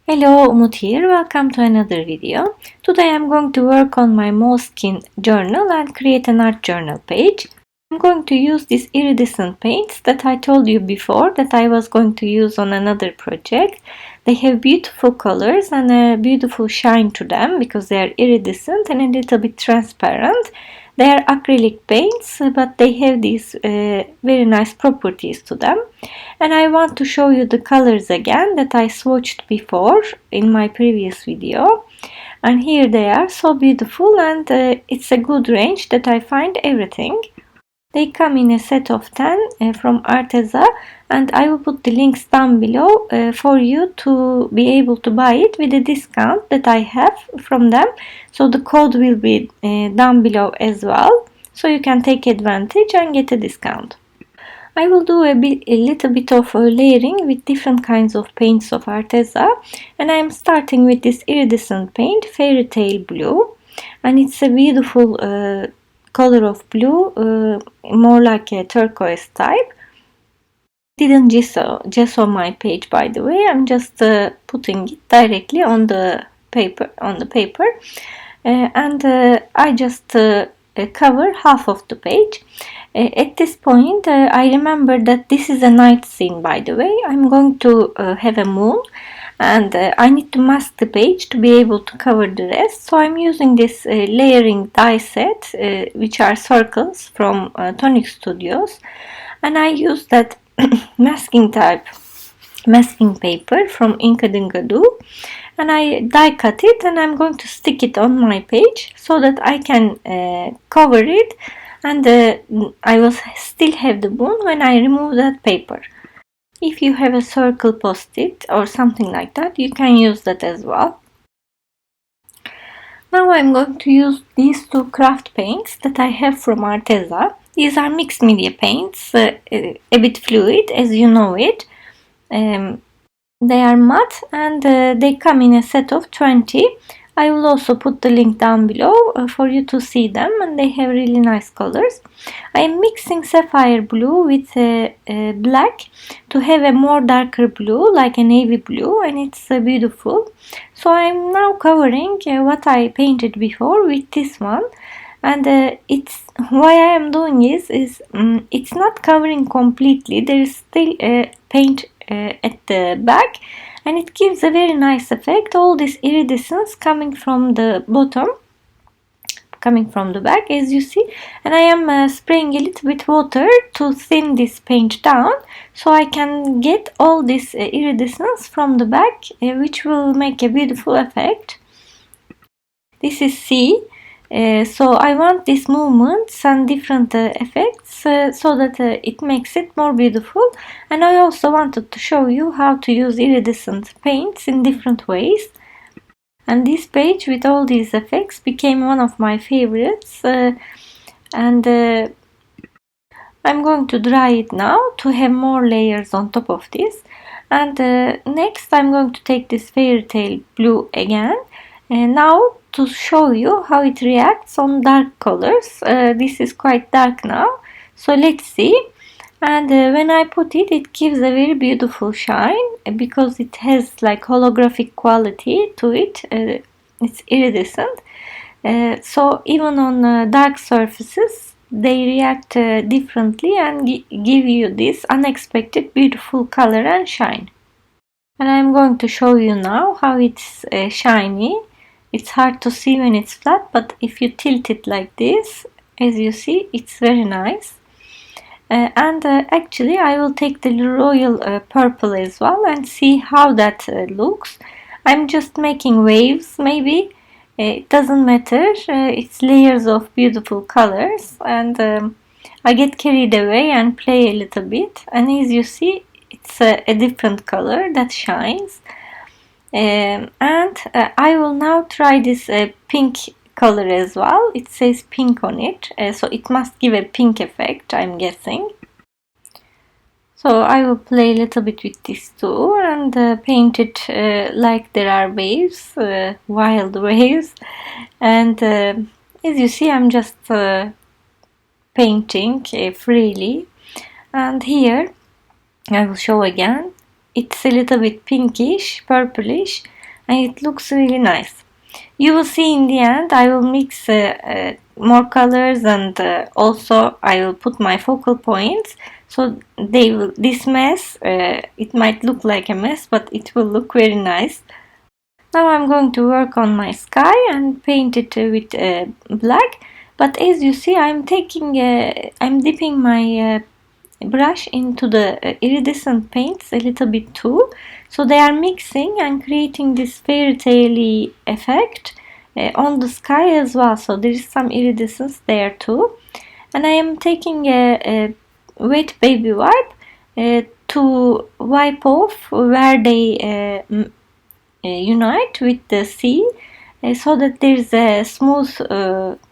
Hello, Umut here. Welcome to another video. Today I'm going to work on my Moleskine journal and create an art journal page. I'm going to use these iridescent paints that I told you before that I was going to use on another project. They have beautiful colors and a beautiful shine to them because they are iridescent and a little bit transparent. They are acrylic paints, but they have these very nice properties to them. And I want to show you the colors again that I swatched before in my previous video. And here they are, so beautiful, and it's a good range that I find everything. They come in a set of 10 from Arteza, and I will put the links down below for you to be able to buy it with a discount that I have from them. So the code will be down below as well, so you can take advantage and get a discount. I will do a little bit of layering with different kinds of paints of Arteza, and I am starting with this iridescent paint, Fairy Tale Blue, and it's a beautiful color of blue, more like a turquoise type. Didn't gesso my page, by the way. I'm just putting it directly on the paper. And I just cover half of the page. At this point, I remember that this is a night scene, by the way. I'm going to have a moon, and I need to mask the page to be able to cover the rest. So I'm using this layering die set, which are circles from Tonic Studios, and I use that masking paper from Inka Dinka Do, and I die cut it, and I'm going to stick it on my page so that I can cover it, and I will still have the moon when I remove that paper. If you have a circle post-it or something like that, you can use that as well. Now I'm going to use these two craft paints that I have from Arteza. These are mixed media paints, a bit fluid as you know it. They are matte and they come in a set of 20. I will also put the link down below for you to see them, and they have really nice colors. I am mixing sapphire blue with black to have a more darker blue, like a navy blue, and it's beautiful. So I am now covering what I painted before with this one, and it's why I am doing is it's not covering completely. There is still paint at the back, and it gives a very nice effect. All this iridescence coming from the bottom, coming from the back, as you see, and I am spraying a little bit water to thin this paint down so I can get all this iridescence from the back, which will make a beautiful effect. This is C. So I want these movements and different effects so that it makes it more beautiful, and I also wanted to show you how to use iridescent paints in different ways. And this page with all these effects became one of my favorites, and I'm going to dry it now to have more layers on top of this. And next I'm going to take this Fairy Tale Blue again, and now to show you how it reacts on dark colors. This is quite dark now, so let's see. And when I put it, it gives a very beautiful shine because it has like holographic quality to it. It's iridescent, so even on dark surfaces they react differently and give you this unexpected beautiful color and shine. And I'm going to show you now how it's shiny. It's hard to see when it's flat, but if you tilt it like this, as you see, it's very nice. And actually I will take the royal purple as well and see how that looks. I'm just making waves, maybe. It doesn't matter. It's layers of beautiful colors, and I get carried away and play a little bit. And as you see, it's a different color that shines. And I will now try this pink color as well. It says pink on it, so it must give a pink effect, I'm guessing. So I will play a little bit with this too and paint it like there are waves, wild waves. And as you see, I'm just painting freely. And here I will show again. It's a little bit pinkish, purplish, and it looks really nice. You will see in the end I will mix more colors, and also I will put my focal points, so this mess, it might look like a mess, but it will look very nice. Now I'm going to work on my sky and paint it with black, but as you see I'm dipping my brush into the iridescent paints a little bit too, so they are mixing and creating this fairy tale effect on the sky as well. So there is some iridescence there too, and I am taking a wet baby wipe to wipe off where they unite with the sea, so that there is a smooth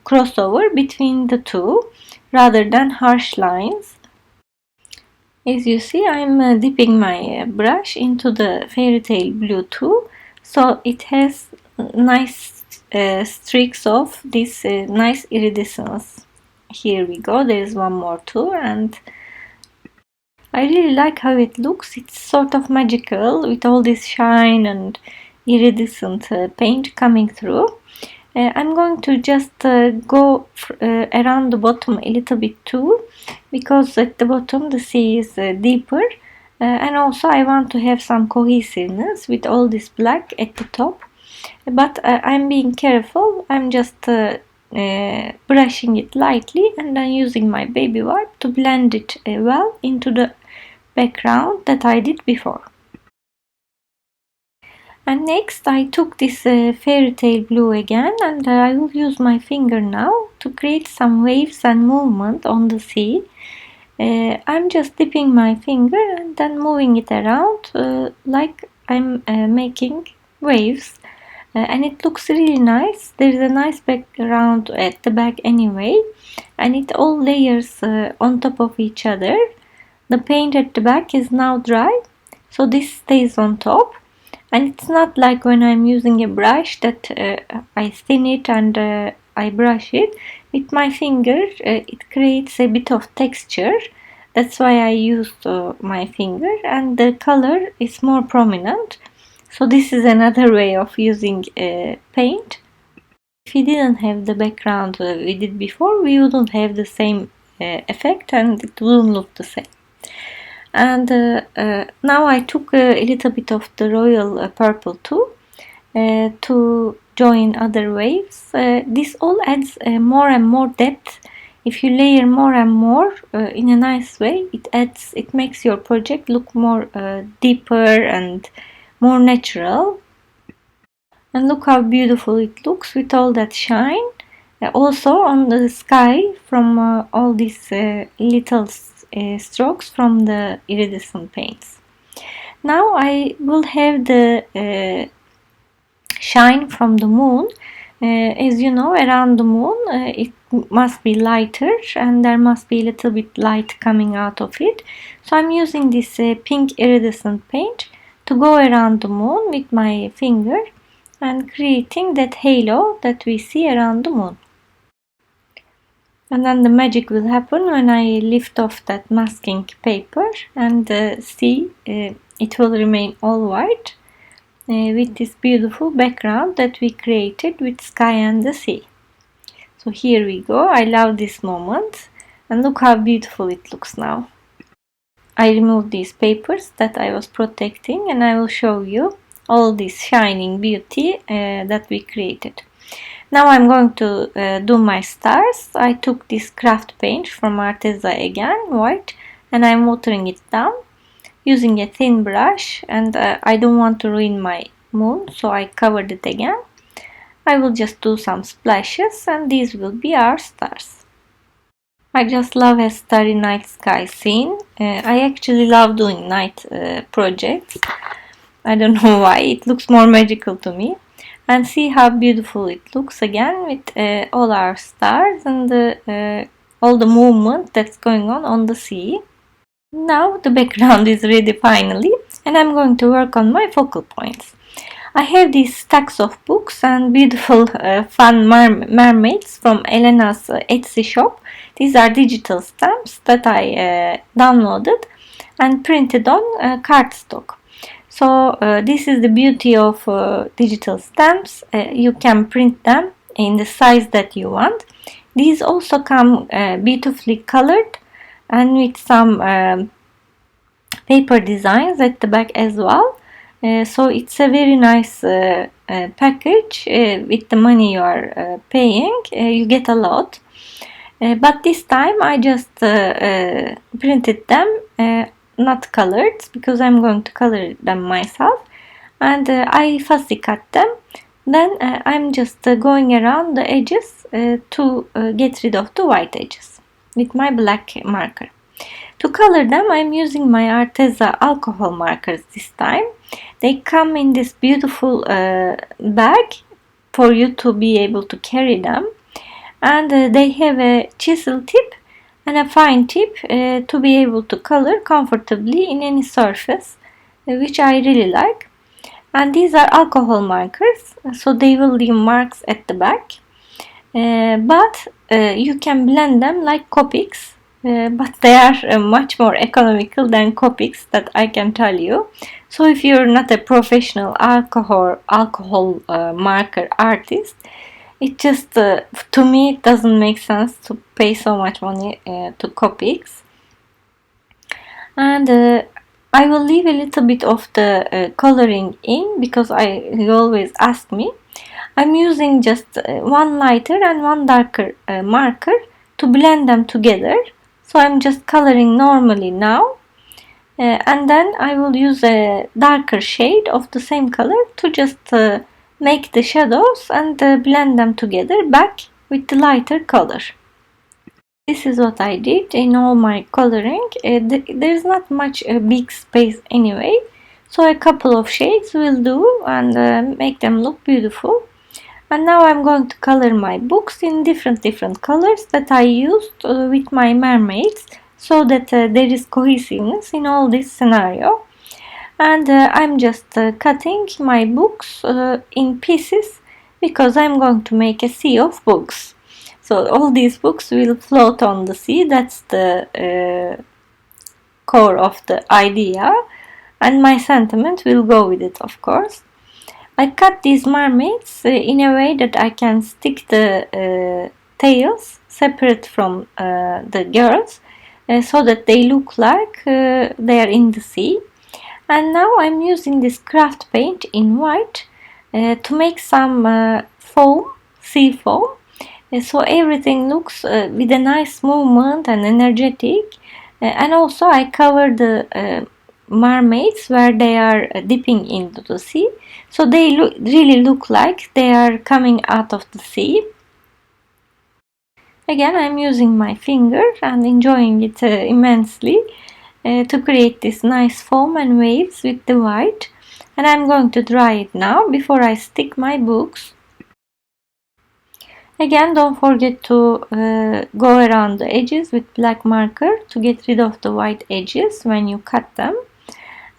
crossover between the two rather than harsh lines. As you see, I'm dipping my brush into the fairy tale blue too, so it has nice streaks of this nice iridescence. Here we go, there is one more too, and I really like how it looks. It's sort of magical with all this shine and iridescent paint coming through. I'm going to just go around the bottom a little bit too, because at the bottom the sea is deeper, and also I want to have some cohesiveness with all this black at the top, but I'm being careful. I'm just brushing it lightly and then using my baby wipe to blend it well into the background that I did before. And next I took this fairy tale blue again, and I will use my finger now to create some waves and movement on the sea. I'm just dipping my finger and then moving it around like I'm making waves, and it looks really nice. There's a nice background at the back anyway, and it all layers on top of each other. The paint at the back is now dry, so this stays on top. And it's not like when I'm using a brush that I thin it and I brush it. With my finger, it creates a bit of texture. That's why I used my finger, and the color is more prominent. So this is another way of using paint. If we didn't have the background we did before, we wouldn't have the same effect, and it wouldn't look the same. And now I took a little bit of the royal purple too to join other waves. This all adds more and more depth. If you layer more and more in a nice way, it makes your project look more deeper and more natural. And look how beautiful it looks with all that shine. Also on the sky from all these little strokes from the iridescent paints. Now I will have the shine from the moon. As you know, around the moon it must be lighter, and there must be a little bit light coming out of it. So I'm using this pink iridescent paint to go around the moon with my finger and creating that halo that we see around the moon. And then the magic will happen when I lift off that masking paper and see it will remain all white with this beautiful background that we created with sky and the sea. So here we go. I love this moment, and look how beautiful it looks now. I removed these papers that I was protecting, and I will show you all this shining beauty that we created. Now I'm going to do my stars. I took this craft paint from Arteza again, white, and I'm watering it down using a thin brush, and I don't want to ruin my moon, so I covered it again. I will just do some splashes, and these will be our stars. I just love a starry night sky scene. I actually love doing night projects. I don't know why, it looks more magical to me. And see how beautiful it looks again with all our stars and all the movement that's going on the sea. Now the background is ready finally, and I'm going to work on my focal points. I have these stacks of books and beautiful fun mermaids from Elena's Etsy shop. These are digital stamps that I downloaded and printed on cardstock. So this is the beauty of digital stamps. You can print them in the size that you want. These also come beautifully colored and with some paper designs at the back as well. So it's a very nice package. With the money you are paying, you get a lot. But this time I just printed them, not colored, because I'm going to color them myself. And I fussy cut them. Then I'm just going around the edges to get rid of the white edges with my black marker. To color them, I'm using my Arteza alcohol markers this time. They come in this beautiful bag for you to be able to carry them. And they have a chisel tip and a fine tip to be able to color comfortably in any surface, which I really like. And these are alcohol markers, so they will leave marks at the back. But you can blend them like Copics, but they are much more economical than Copics, that I can tell you. So if you're not a professional alcohol marker artist, it just to me it doesn't make sense to pay so much money to Copics. And I will leave a little bit of the coloring in, because you always ask me. I'm using just one lighter and one darker marker to blend them together. So I'm just coloring normally now. And then I will use a darker shade of the same color to just make the shadows and blend them together back with the lighter color. This is what I did in all my coloring. There's not much big space anyway, so a couple of shades will do and make them look beautiful. And now I'm going to color my books in different colors that I used with my mermaids, so that there is cohesiveness in all this scenario. And I'm just cutting my books in pieces, because I'm going to make a sea of books. So all these books will float on the sea. That's the core of the idea, and my sentiment will go with it, of course. I cut these mermaids in a way that I can stick the tails separate from the girls, so that they look like they are in the sea. And now I'm using this craft paint in white to make some foam, sea foam. So everything looks with a nice movement and energetic. And also I cover the mermaids where they are dipping into the sea. So they really look like they are coming out of the sea. Again, I'm using my finger and enjoying it immensely to create this nice foam and waves with the white. And I'm going to dry it now before I stick my books. Again, don't forget to go around the edges with black marker to get rid of the white edges when you cut them.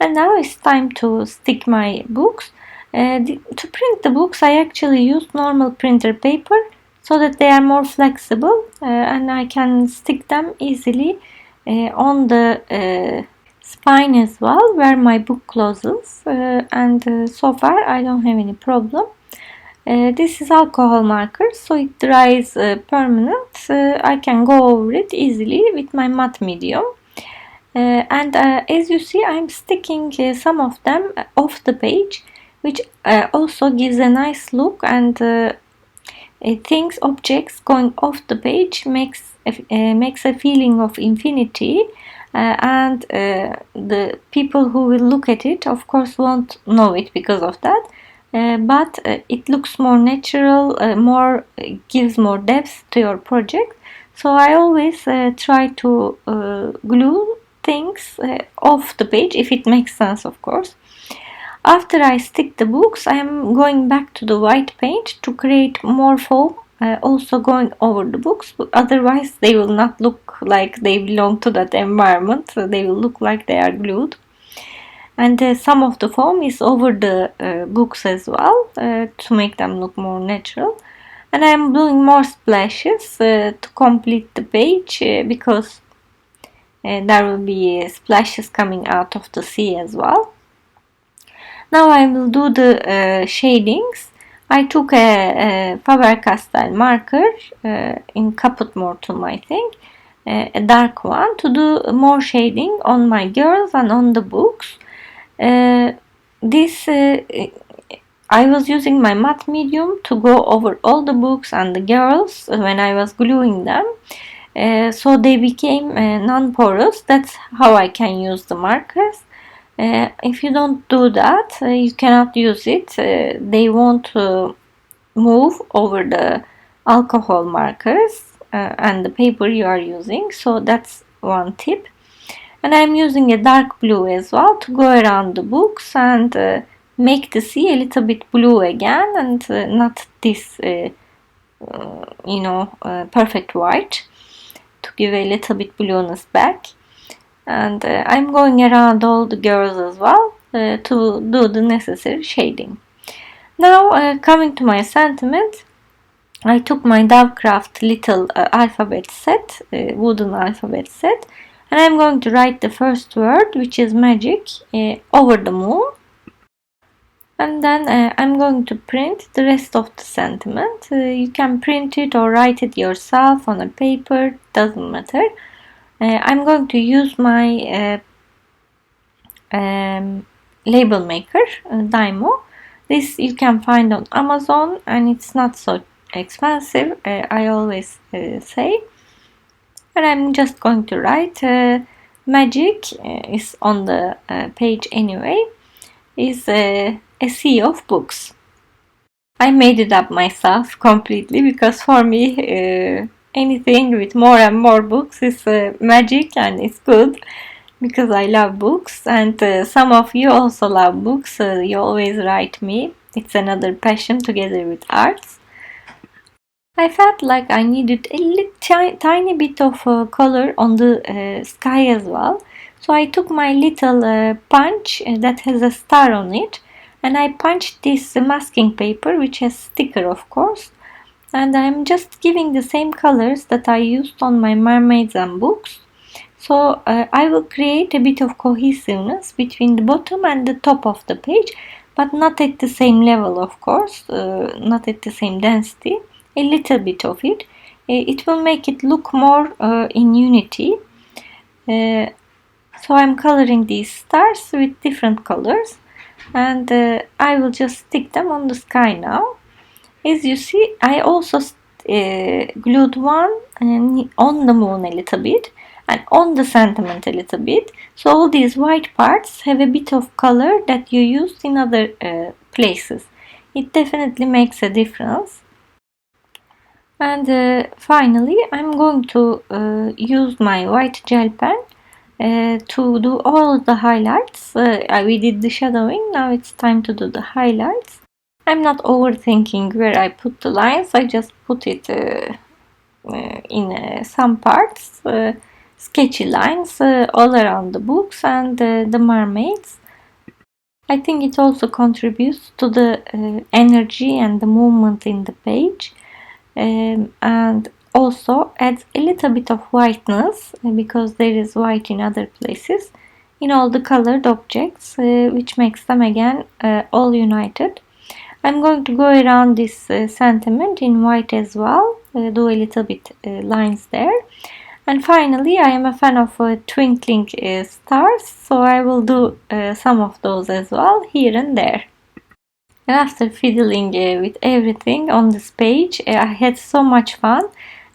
And now it's time to stick my books. To print the books, I actually used normal printer paper so that they are more flexible and I can stick them easily on the spine as well, where my book closes. And so far I don't have any problem. This is alcohol marker, so it dries permanent. I can go over it easily with my matte medium. And as you see, I'm sticking some of them off the page, which also gives a nice look, and objects going off the page makes a feeling of infinity, and the people who will look at it, of course, won't know it because of that. But it looks more natural, gives more depth to your project. So I always try to glue things off the page, if it makes sense, of course. After I stick the books, I am going back to the white paint to create more foam, also going over the books. Otherwise, they will not look like they belong to that environment. So they will look like they are glued. And some of the foam is over the books as well, to make them look more natural. And I'm doing more splashes to complete the page, because there will be splashes coming out of the sea as well. Now I will do the shadings. I took a Faber-Castell marker in Caput Mortuum, I think, a dark one, to do more shading on my girls and on the books. This I was using my matte medium to go over all the books and the girls when I was gluing them. So they became non-porous. That's how I can use the markers. If you don't do that, you cannot use it. They won't move over the alcohol markers and the paper you are using. So that's one tip. And I'm using a dark blue as well to go around the books and make the sea a little bit blue again, and not this perfect white, to give a little bit blueness back. And I'm going around all the girls as well to do the necessary shading. Now coming to my sentiment, I took my Dovecraft little alphabet set, wooden alphabet set, and I'm going to write the first word, which is magic, over the moon. And then I'm going to print the rest of the sentiment. You can print it or write it yourself on a paper, doesn't matter. I'm going to use my label maker, Dymo. This you can find on Amazon, and it's not so expensive, I always say. And I'm just going to write magic is on the page anyway, is a sea of books. I made it up myself completely, because for me anything with more and more books is magic, and it's good because I love books, and some of you also love books. You always write me. It's another passion together with arts. I felt like I needed a tiny bit of color on the sky as well. So I took my little punch that has a star on it, and I punched this masking paper, which has sticker of course, and I'm just giving the same colors that I used on my mermaids and books. So I will create a bit of cohesiveness between the bottom and the top of the page, but not at the same level of course, not at the same density, a little bit of it. It will make it look more in unity. So I'm coloring these stars with different colors, and I will just stick them on the sky now. As you see, I also glued one on the moon a little bit and on the sentiment a little bit. So all these white parts have a bit of color that you used in other places. It definitely makes a difference. And finally, I'm going to use my white gel pen to do all the highlights. We did the shadowing, now it's time to do the highlights. I'm not overthinking where I put the lines, I just put it in some parts, sketchy lines all around the books and the mermaids. I think it also contributes to the energy and the movement in the page, and also adds a little bit of whiteness, because there is white in other places in all the colored objects, which makes them again all united. I'm going to go around this sentiment in white as well, do a little bit lines there. And finally, I am a fan of twinkling stars, so I will do some of those as well here and there. And after fiddling with everything on this page, I had so much fun,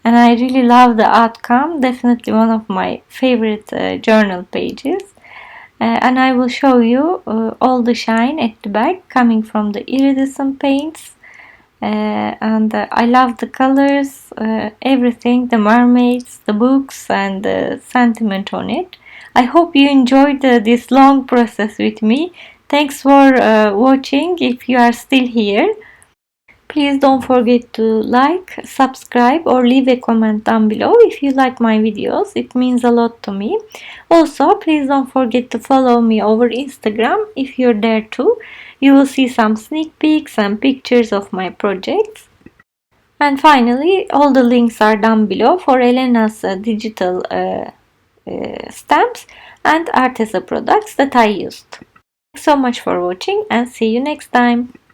and I really love the outcome. Definitely one of my favorite journal pages. And I will show you all the shine at the back coming from the iridescent paints. And I love the colors, everything, the mermaids, the books, and the sentiment on it. I hope you enjoyed this long process with me. Thanks for watching if you are still here. Please don't forget to like, subscribe, or leave a comment down below if you like my videos. It means a lot to me. Also, please don't forget to follow me over Instagram if you're there too. You will see some sneak peeks and pictures of my projects. And finally, all the links are down below for Elena's digital stamps and Arteza products that I used. Thanks so much for watching and see you next time.